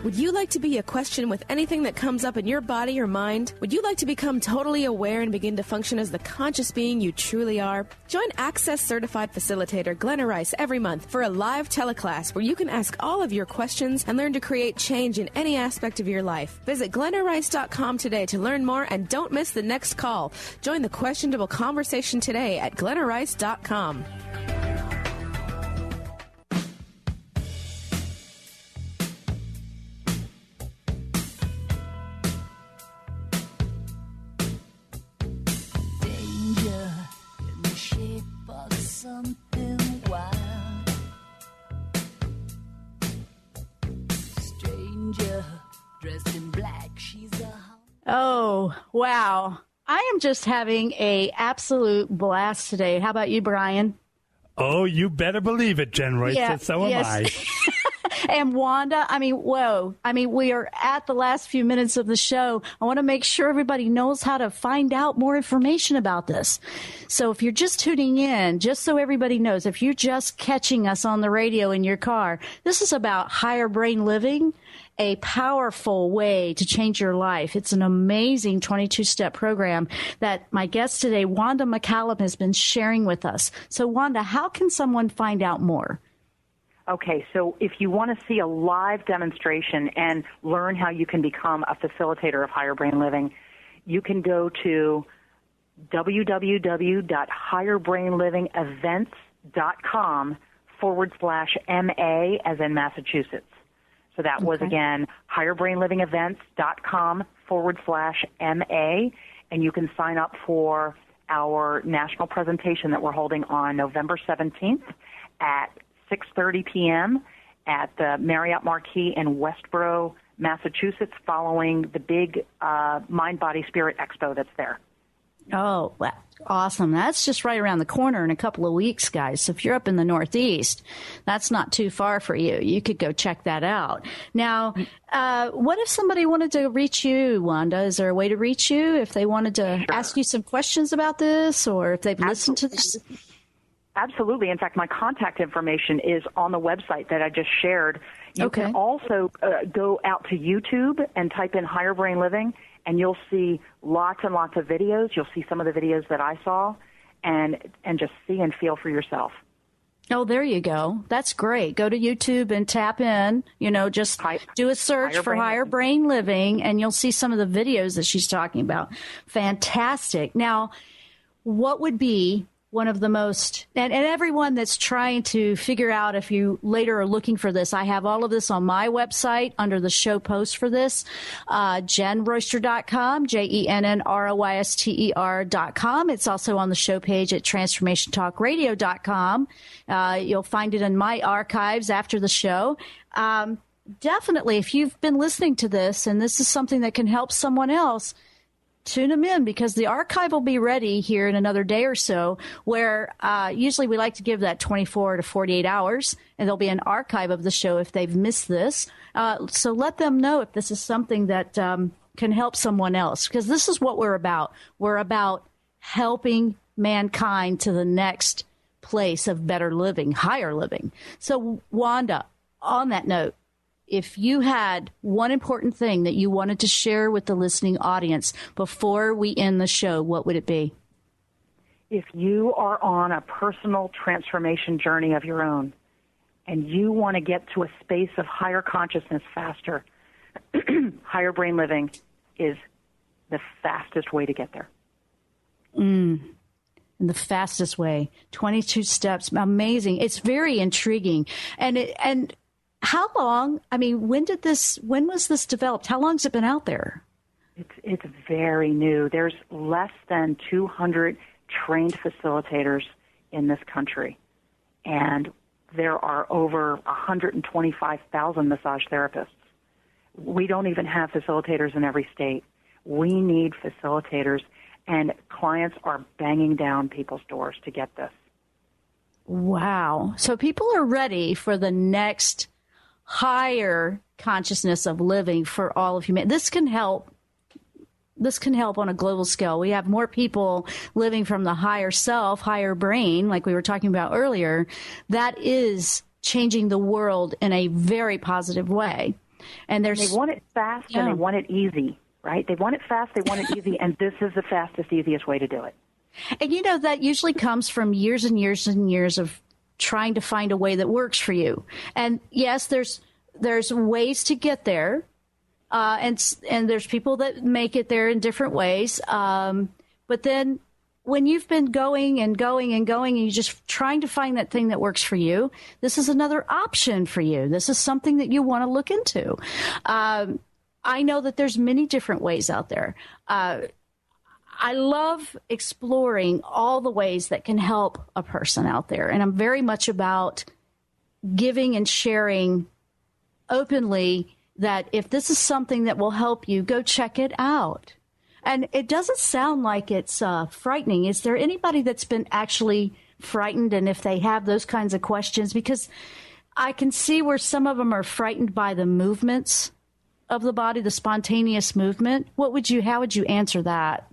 Would you like to be a question with anything that comes up in your body or mind? Would you like to become totally aware and begin to function as the conscious being you truly are? Join Access Certified Facilitator Glenna Rice every month for a live teleclass where you can ask all of your questions and learn to create change in any aspect of your life. Visit GlennaRice.com today to learn more and don't miss the next call. Join the questionable conversation today at GlennaRice.com. Oh, wow. I am just having an absolute blast today. How about you, Brian? Oh, you better believe it, Jenn Royster. Yeah, so am I. And Wanda, we are at the last few minutes of the show. I want to make sure everybody knows how to find out more information about this. So if you're just tuning in, just so everybody knows, if you're just catching us on the radio in your car, this is about higher brain living, a powerful way to change your life. It's an amazing 22-step program that my guest today, Wanda McCallum, has been sharing with us. So, Wanda, how can someone find out more? Okay, so if you want to see a live demonstration and learn how you can become a facilitator of higher brain living, you can go to www.higherbrainlivingevents.com/MA as in Massachusetts. So that was, again, higherbrainlivingevents.com/MA, and you can sign up for our national presentation that we're holding on November 17th at 6:30 p.m. at the Marriott Marquis in Westboro, Massachusetts, following the big Mind, Body, Spirit Expo that's there. Oh, well, awesome. That's just right around the corner in a couple of weeks, guys. So if you're up in the Northeast, that's not too far for you. You could go check that out. Now, what if somebody wanted to reach you, Wanda? Is there a way to reach you if they wanted to ask you some questions about this, or if they've listened to this? Absolutely. In fact, my contact information is on the website that I just shared. You can also go out to YouTube and type in Higher Brain Living, and you'll see lots and lots of videos. You'll see some of the videos that I saw, and just see and feel for yourself. Oh, there you go. That's great. Go to YouTube and tap in, just do a search for Higher Brain Living, and you'll see some of the videos that she's talking about. Fantastic. Now, what would be one of the most, and everyone that's trying to figure out if you later are looking for this, I have all of this on my website under the show post for this, JennRoyster.com, JennRoyster.com. It's also on the show page at TransformationTalkRadio.com. You'll find it in my archives after the show. Definitely, if you've been listening to this and this is something that can help someone else, tune them in, because the archive will be ready here in another day or so, where usually we like to give that 24 to 48 hours, and there'll be an archive of the show if they've missed this. So let them know if this is something that can help someone else, because this is what we're about. We're about helping mankind to the next place of better living, higher living. So, Wanda, on that note, if you had one important thing that you wanted to share with the listening audience before we end the show, what would it be? If you are on a personal transformation journey of your own, and you want to get to a space of higher consciousness faster, higher brain living is the fastest way to get there. And the fastest way, 22 steps, amazing. It's very intriguing. And how long, I mean, when was this developed? How long has it been out there? It's very new. There's less than 200 trained facilitators in this country, and there are over 125,000 massage therapists. We don't even have facilitators in every state. We need facilitators, and clients are banging down people's doors to get this. Wow. So people are ready for the next higher consciousness of living for all of humanity. This can help on a global scale. We have more people living from the higher self, higher brain, like we were talking about earlier. That is changing the world in a very positive way. And they want it fast and they want it easy, right? They want it fast, they want it easy, and this is the fastest, easiest way to do it. And that usually comes from years and years and years of trying to find a way that works for you. And yes, there's ways to get there. And there's people that make it there in different ways. But then when you've been going and going and going and you're just trying to find that thing that works for you, this is another option for you. This is something that you want to look into. I know that there's many different ways out there. I love exploring all the ways that can help a person out there. And I'm very much about giving and sharing openly that if this is something that will help you, go check it out. And it doesn't sound like it's frightening. Is there anybody that's been actually frightened? And if they have those kinds of questions, because I can see where some of them are frightened by the movements of the body, the spontaneous movement. How would you answer that?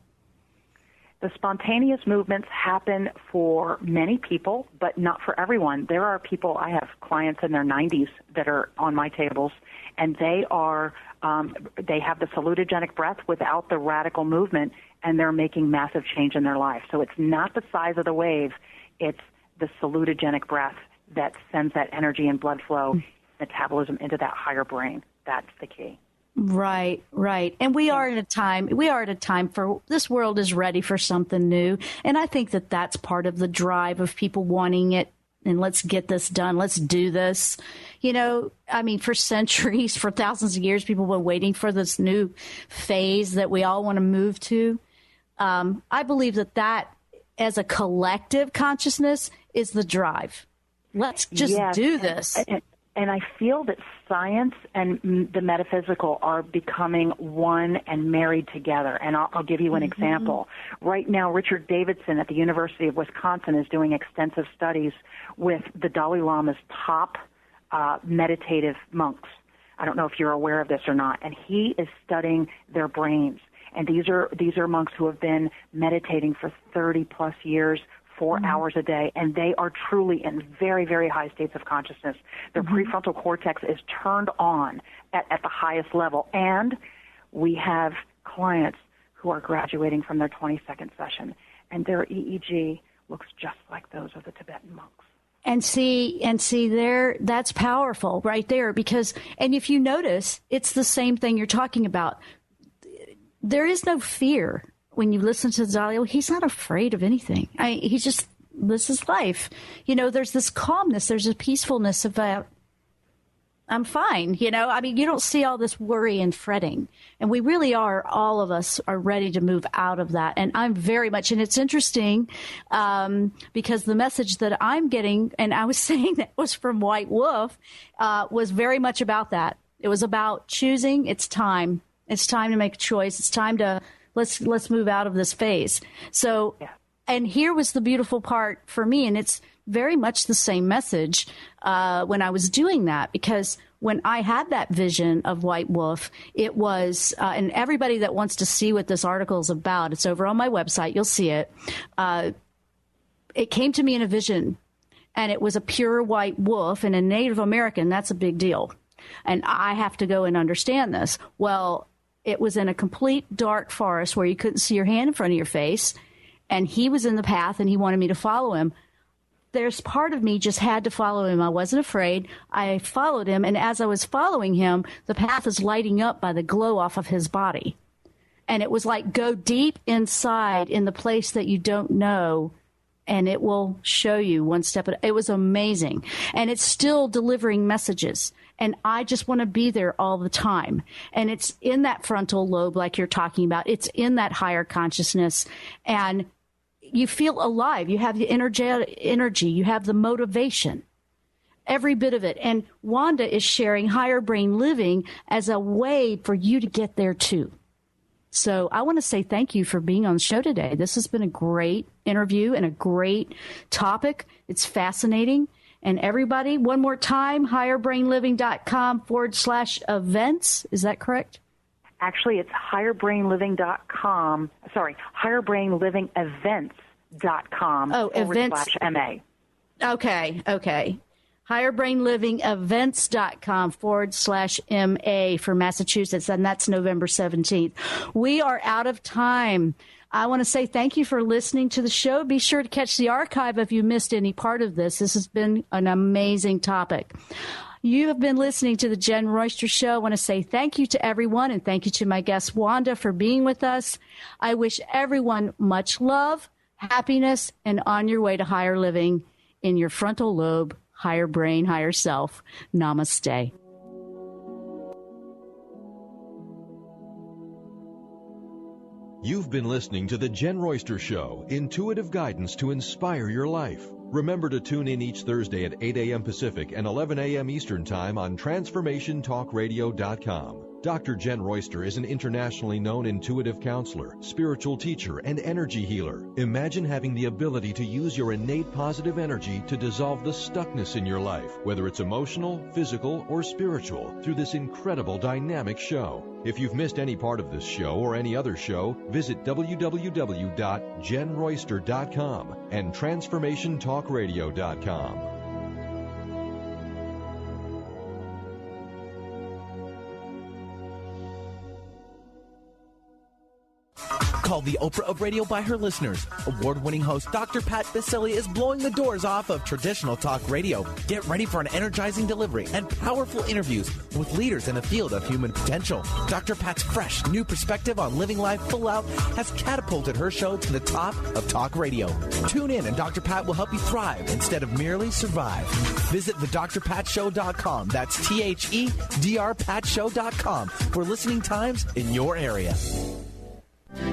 The spontaneous movements happen for many people, but not for everyone. There are people, I have clients in their 90s that are on my tables, and they have the salutogenic breath without the radical movement, and they're making massive change in their life. So it's not the size of the wave, it's the salutogenic breath that sends that energy and blood flow, metabolism into that higher brain. That's the key. Right. And we are at a time for this world is ready for something new. And I think that that's part of the drive of people wanting it. And let's get this done. Let's do this. For centuries, for thousands of years, people have been waiting for this new phase that we all want to move to. I believe that as a collective consciousness is the drive. Let's just do this. And I feel that science and the metaphysical are becoming one and married together. And I'll give you an example. Right now, Richard Davidson at the University of Wisconsin is doing extensive studies with the Dalai Lama's top meditative monks. I don't know if you're aware of this or not. And he is studying their brains. And these are monks who have been meditating for 30 plus years, 4 hours a day, and they are truly in very, very high states of consciousness. Their prefrontal cortex is turned on at the highest level, and we have clients who are graduating from their 22nd session, and their EEG looks just like those of the Tibetan monks. And see there, that's powerful right there, because, and if you notice, it's the same thing you're talking about. There is no fear. When you listen to Dalai, he's not afraid of anything. This is life. There's this calmness. There's a peacefulness about, I'm fine. You don't see all this worry and fretting. And we really are, all of us are ready to move out of that. And I'm very much, and it's interesting because the message that I'm getting, and I was saying that was from White Wolf, was very much about that. It was about choosing. It's time. It's time to make a choice. It's time to, let's move out of this phase. So, and here was the beautiful part for me, and it's very much the same message when I was doing that, because when I had that vision of White Wolf, it was, and everybody that wants to see what this article is about, it's over on my website. You'll see it. It came to me in a vision, and it was a pure white wolf, and a Native American, that's a big deal. And I have to go and understand this. Well, it was in a complete dark forest where you couldn't see your hand in front of your face, and he was in the path, and he wanted me to follow him. there's part of me just had to follow him. I wasn't afraid. I followed him, and as I was following him, the path is lighting up by the glow off of his body. And it was like, go deep inside in the place that you don't know, and it will show you one step at a time. It was amazing. And it's still delivering messages. And I just want to be there all the time. And it's in that frontal lobe, like you're talking about. It's in that higher consciousness. And you feel alive. You have the energy. You have the motivation. Every bit of it. And Wanda is sharing higher brain living as a way for you to get there too. So I want to say thank you for being on the show today. This has been a great interview and a great topic. It's fascinating. And everybody, one more time, higherbrainliving.com/events. Is that correct? Actually, it's higherbrainliving.com. Sorry, higherbrainlivingevents.com. Oh, events. /MA. Okay. higherbrainlivingevents.com/MA for Massachusetts, and that's November 17th. We are out of time. I want to say thank you for listening to the show. Be sure to catch the archive if you missed any part of this. This has been an amazing topic. You have been listening to the Jenn Royster Show. I want to say thank you to everyone, and thank you to my guest, Wanda, for being with us. I wish everyone much love, happiness, and on your way to higher living in your frontal lobe, higher brain, higher self. Namaste. You've been listening to the Jenn Royster Show, intuitive guidance to inspire your life. Remember to tune in each Thursday at 8 a.m. Pacific and 11 a.m. Eastern Time on TransformationTalkRadio.com. Dr. Jenn Royster is an internationally known intuitive counselor, spiritual teacher, and energy healer. Imagine having the ability to use your innate positive energy to dissolve the stuckness in your life, whether it's emotional, physical, or spiritual, through this incredible dynamic show. If you've missed any part of this show or any other show, visit www.JennRoyster.com and TransformationTalkRadio.com. Called the Oprah of radio by her listeners, award-winning host Dr. Pat Baccili is blowing the doors off of traditional talk radio. Get ready for an energizing delivery and powerful interviews with leaders in the field of human potential. Dr. Pat's fresh, new perspective on living life full out has catapulted her show to the top of talk radio. Tune in and Dr. Pat will help you thrive instead of merely survive. Visit thedrpatshow.com. That's THEDRPatshow.com for listening times in your area.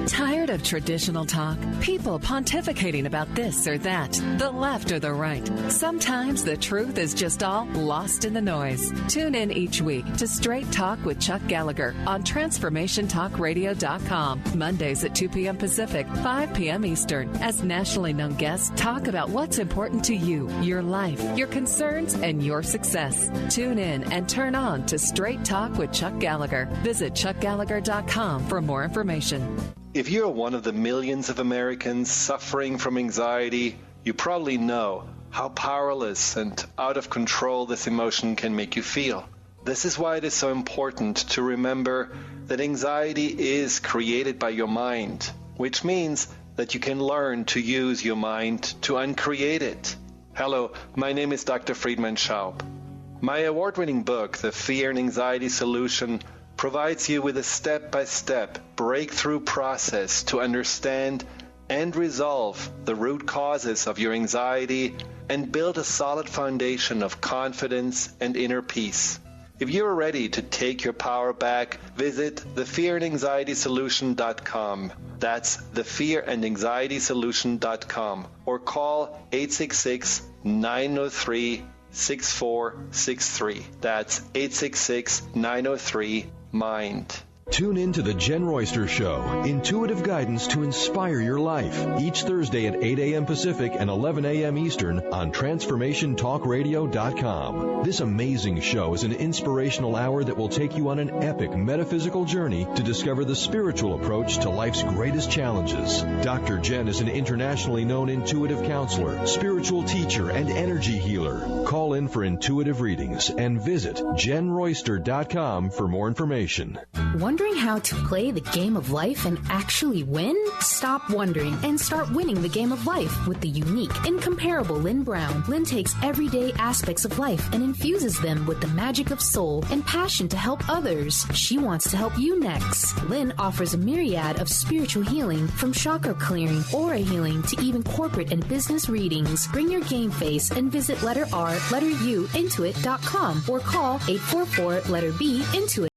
Tired of traditional talk? People pontificating about this or that, the left or the right. Sometimes the truth is just all lost in the noise. Tune in each week to Straight Talk with Chuck Gallagher on TransformationTalkRadio.com. Mondays at 2 p.m. Pacific, 5 p.m. Eastern, as nationally known guests talk about what's important to you, your life, your concerns, and your success. Tune in and turn on to Straight Talk with Chuck Gallagher. Visit ChuckGallagher.com for more information. If you're one of the millions of Americans suffering from anxiety, you probably know how powerless and out of control this emotion can make you feel. This is why it is so important to remember that anxiety is created by your mind, which means that you can learn to use your mind to uncreate it. Hello, my name is Dr. Friedman Schaub. My award-winning book, The Fear and Anxiety Solution, provides you with a step-by-step breakthrough process to understand and resolve the root causes of your anxiety and build a solid foundation of confidence and inner peace. If you're ready to take your power back, visit thefearandanxietysolution.com. That's thefearandanxietysolution.com or call 866-903-6463. That's 866-903-MIND. Tune in to the Jenn Royster Show, intuitive guidance to inspire your life, each Thursday at 8 a.m. Pacific and 11 a.m. Eastern on TransformationTalkRadio.com. This amazing show is an inspirational hour that will take you on an epic metaphysical journey to discover the spiritual approach to life's greatest challenges. Dr. Jenn is an internationally known intuitive counselor, spiritual teacher, and energy healer. Call in for intuitive readings and visit JennRoyster.com for more information. Wondering Wondering how to play the game of life and actually win? Stop wondering and start winning the game of life with the unique, incomparable Lynn Brown. Lynn takes everyday aspects of life and infuses them with the magic of soul and passion to help others. She wants to help you next. Lynn offers a myriad of spiritual healing, from chakra clearing, aura healing, to even corporate and business readings. Bring your game face and visit letter R, letter U, intuit.com or call 844-letter B, Intuit.